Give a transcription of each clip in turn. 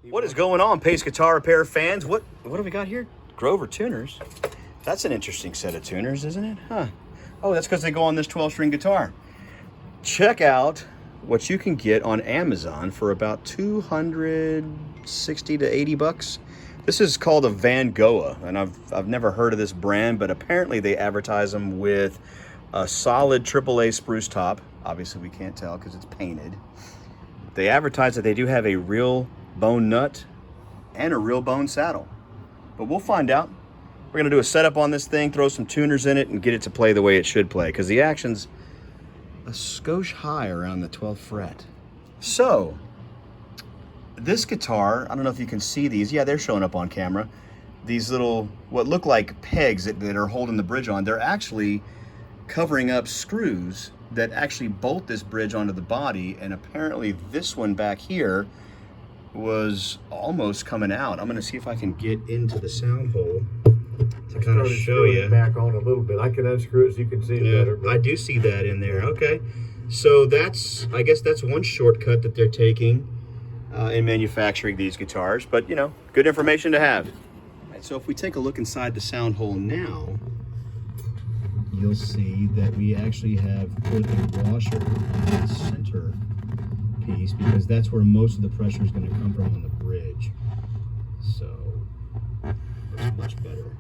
What is going on, Pace Guitar Repair fans? What do we got here? Grover tuners. That's an interesting set of tuners, isn't it? Huh. Oh, that's because they go on this 12-string guitar. Check out what you can get on Amazon for about 260 to 80 bucks. This is called a Vangoa, and I've never heard of this brand, but apparently they advertise them with a solid AAA spruce top. Obviously we can't tell because it's painted. They advertise that they do have a real bone nut and a real bone saddle, but we'll find out. We're gonna do a setup on this thing, throw some tuners in it, and get it to play the way it should play, because the action's a skosh high around the 12th fret. So, this guitar, I don't know if you can see these. Yeah, they're showing up on camera. These little, what look like pegs that are holding the bridge on, they're actually covering up screws that actually bolt this bridge onto the body, and apparently this one back here was almost coming out. I'm gonna see if I can get into the sound hole to kind of show you. It back on a little bit. I can unscrew it so you can see it better. I do see that in there. Okay, so I guess that's one shortcut that they're taking in manufacturing these guitars, but you know, good information to have. All right, so if we take a look inside the sound hole now, you'll see that we actually have put a washer in the center piece, because that's where most of the pressure is going to come from on the bridge. So that's much better.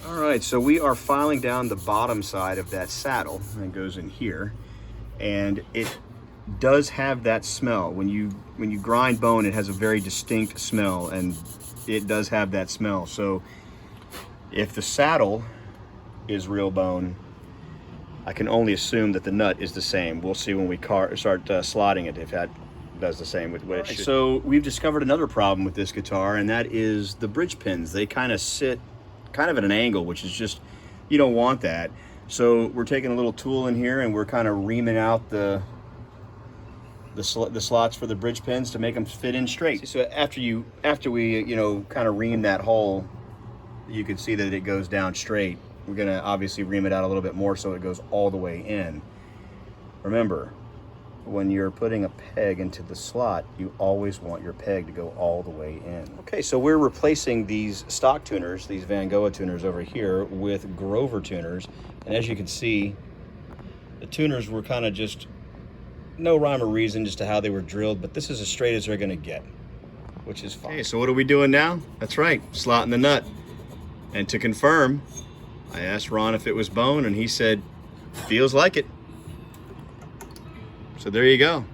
All right, so we are filing down the bottom side of that saddle, and it goes in here, and it does have that smell. When you grind bone, it has a very distinct smell, and it does have that smell. So if the saddle is real bone, I can only assume that the nut is the same. We'll see when we start slotting it if that does the same with what it should. So we've discovered another problem with this guitar, and that is the bridge pins. They kind of sit kind of at an angle, which is just, you don't want that. So we're taking a little tool in here and we're kind of reaming out the slots for the bridge pins to make them fit in straight. So after we kind of ream that hole, you can see that it goes down straight. We're gonna obviously ream it out a little bit more so it goes all the way in. Remember, when you're putting a peg into the slot, you always want your peg to go all the way in. Okay, so we're replacing these stock tuners, these Vangoa tuners over here, with Grover tuners. And as you can see, the tuners were kind of just no rhyme or reason just to how they were drilled, but this is as straight as they're gonna get, which is fine. Okay, so what are we doing now? That's right, slotting the nut. And to confirm, I asked Ron if it was bone, and he said, feels like it. So there you go.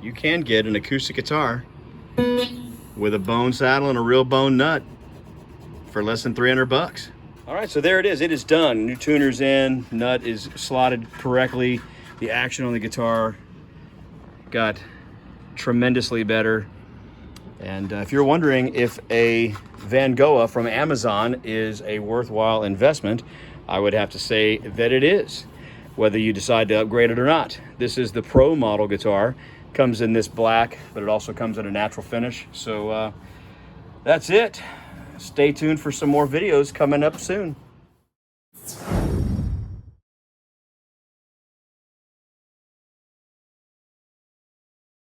You can get an acoustic guitar with a bone saddle and a real bone nut for less than 300 bucks. All right, so there it is. It is done. New tuner's in, nut is slotted correctly. The action on the guitar got tremendously better. And if you're wondering if a Vangoa from Amazon is a worthwhile investment, I would have to say that it is, whether you decide to upgrade it or not. This is the Pro model guitar. Comes in this black, but it also comes in a natural finish. So that's it. Stay tuned for some more videos coming up soon.